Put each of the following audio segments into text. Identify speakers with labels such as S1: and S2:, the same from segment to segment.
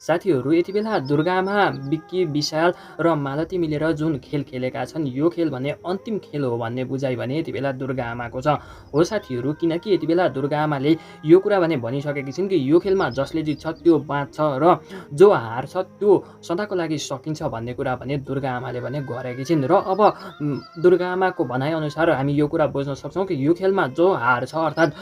S1: साथीहरू यति बेला दुर्गामा बिक्की विशाल र मालती मिलेर जुन खेल खेलेका छन् यो खेल भने अन्तिम खेल हो भन्ने बुझाइ भने यति बेला दुर्गा आमाको छ। हो साथीहरू, किनकि यति बेला दुर्गा आमाले यो कुरा भने भनिसकेकी छिन् कि यो खेलमा जसले जित्छ त्यो बाँच्छ र जो हार्छ त्यो सदाको लागि सकिन्छ भन्ने कुरा भने दुर्गा आमाले भने गरेकी छिन्। र अब दुर्गा आमाको भनाइअनुसार हामी यो कुरा बुझ्न सक्छौँ कि यो खेलमा जो हार्छ अर्थात्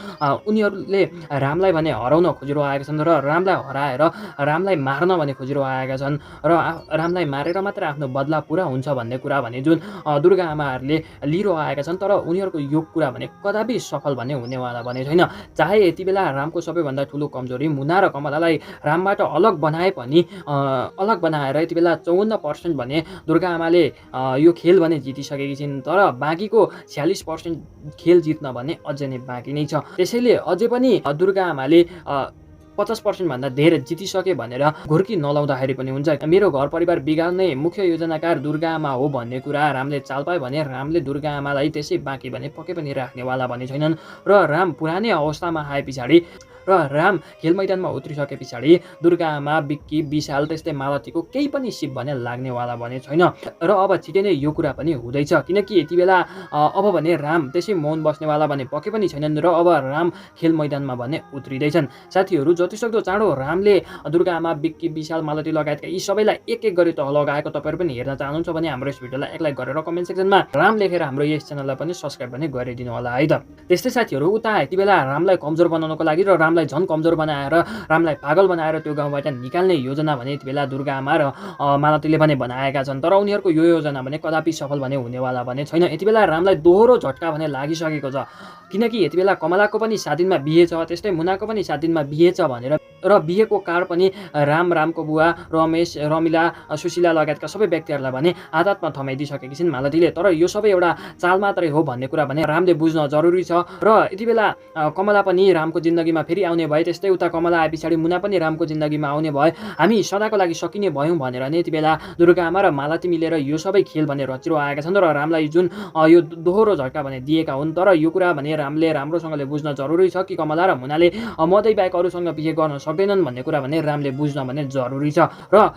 S1: उनीहरूले रामलाई भने हराउन खोजिरहेका छन् र रामलाई हराएर रामलाई मार्न भने खोजिरहेका छन् र रामलाई मारेर मात्र आफ्नो बदला पुरा हुन्छ भन्ने कुरा भने जुन दुर्गा आमाहरूले लिइरहेका छन्। तर उनीहरूको यो कुरा भने कदापि सफल भने हुनेवाला भने छैन। चाहे यति बेला रामको सबैभन्दा ठुलो कमजोरी मुना र कमलालाई रामबाट अलग बनाए पनि अलग बनाएर यति बेला 54% भने दुर्गा आमाले यो खेल भने जितिसकेकी छिन्। तर बाँकीको 46% खेल जित्न भने अझै नै बाँकी नै छ। त्यसैले अझै पनि दुर्गा आमाले 50% भन्दा धेरै जितिसके भनेर घुर्की नलाउँदाखेरि पनि हुन्छ। मेरो घर परिवार बिगार्ने मुख्य योजनाकार दुर्गा आमा हो भन्ने कुरा रामले चाल पाए भने रामले दुर्गा आमालाई त्यसै बाँकी भने पक्कै पनि राख्नेवाला भने छैनन्। र राम पुरानै अवस्थामा आए पछाडि र राम खेल मैदानमा उत्रिसके पछाडि दुर्गा आमा बिक्की विशाल त्यस्तै मालतीको केही पनि सिप भने लाग्नेवाला भने छैन। र अब छिटै नै यो कुरा पनि हुँदैछ, किनकि यति बेला अब भने राम त्यसै मौन बस्नेवाला भने पक्कै पनि छैनन् र अब राम खेल मैदानमा भने उत्रिँदैछन्। साथीहरू, जतिसक्दो चाँडो रामले दुर्गा आमा बिक्की विशाल मालती लगायतका यी सबैलाई एक एक गरी तह लगाएको तपाईँहरू पनि हेर्न चाहनुहुन्छ भने हाम्रो यस भिडियोलाई एक लाइक गरेर कमेन्ट सेक्सनमा राम लेखेर हाम्रो यस च्यानललाई पनि सब्स्क्राइब भने गरिदिनु होला है त। त्यस्तै साथीहरू, उता यति बेला रामलाई कमजोर बनाउनको लागि र रामलाई झन् कमजोर बनाएर रामलाई पागल बनाएर त्यो गाउँबाट निकाल्ने योजना भने यति बेला दुर्गा आमा र मालतीले भने बनाएका छन्। तर उनीहरूको यो योजना भने कदापि सफल भने हुनेवाला भने छैन। यति बेला रामलाई दोहोरो झट्का भने लागिसकेको छ, किनकि यति बेला कमलाको पनि 7 दिनमा बिहे छ, त्यस्तै मुनाको पनि 7 दिनमा बिहे छ भनेर र बिहेको कार्ड पनि रामको बुवा रमेश रमिला सुशीला लगायतका सबै व्यक्तिहरूलाई भने आदतमा थमाइदिइसकेकी छिन् मालतीले। तर यो सबै एउटा चाल मात्रै हो भन्ने कुरा भने रामले बुझ्न जरुरी छ। र यति बेला कमला पनि रामको जिन्दगीमा फेरि आउने भए, त्यस्तै उता कमला आए पछाडि मुना पनि रामको जिन्दगीमा आउने भए हामी सदाको लागि सकिने भयौँ भनेर नै यति बेला दुर्गा आमा र मालती मिलेर यो सबै खेल भने रचिरहेका छन् र रामलाई जुन यो दोहोरो झट्का भने दिएका हुन्। तर यो कुरा भने रामले राम्रोसँगले बुझ्न जरुरी छ कि कमला र मुनाले मदै बाहेक अरूसँग बिहे गर्न सक्दैनन् भन्ने कुरा भने रामले बुझ्न भने जरुरी छ। र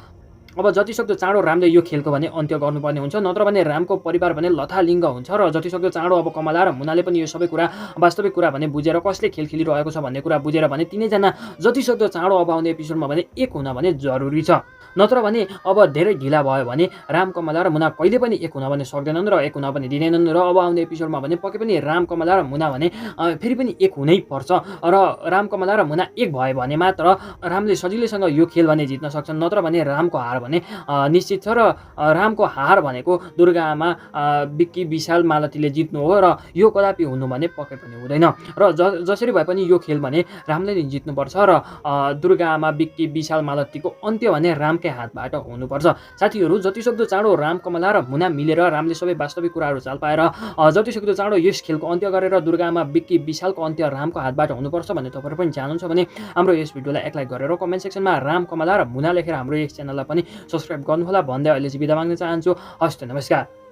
S1: अब जतिसक्दो चाँडो रामले यो खेलको भने अन्त्य गर्नुपर्ने हुन्छ, नत्र भने रामको परिवार भने लथालिङ्ग हुन्छ। र जतिसक्दो चाँडो अब कमला र मुनाले पनि यो सबै कुरा वास्तविक कुरा भने बुझेर कसले खेल खेलिरहेको छ भन्ने कुरा बुझेर भने तिनैजना जतिसक्दो चाँडो अब आउने एपिसोडमा भने एक हुन भने जरुरी छ। नत्र भने अब धेरै ढिला भयो भने राम कमला र मुना कहिले पनि एक हुन भने सक्दैनन् र एक हुन पनि दिँदैनन्। र अब आउने एपिसोडमा भने पक्कै पनि राम कमला र मुना भने फेरि पनि एक हुनै पर्छ। र राम कमला र मुना एक भयो भने मात्र रामले सजिलैसँग यो खेल भने जित्न सक्छन्, नत्र भने रामको हार भने निश्चित छ। र रामको हार भनेको दुर्गा आमा बिक्की विशाल मालतीले जित्नु हो र यो कदापि हुनु भने पक्कै पनि हुँदैन। र जसरी भए पनि यो खेल भने रामले नै जित्नुपर्छ र दुर्गा आमा बिक्की विशाल मालतीको अन्त्य भने रामकै हातबाट हुनुपर्छ। साथीहरू, जतिसक्दो चाँडो राम कमला र मुना मिलेर रामले सबै वास्तविक कुराहरू चाल पाएर जतिसक्दो चाँडो यस खेलको अन्त्य गरेर दुर्गा आमा बिक्की विशालको अन्त्य रामको हातबाट हुनुपर्छ भन्ने तपाईँहरू पनि चाहनुहुन्छ भने हाम्रो यस भिडियोलाई एक लाइक गरेर कमेन्ट सेक्सनमा राम कमला र मुना लेखेर हाम्रो यस च्यानललाई पनि सब्स्क्राइब गर्नुहोला भन्दै अहिले चाहिँ बिदा माग्न चाहन्छु। हस्त नमस्कार।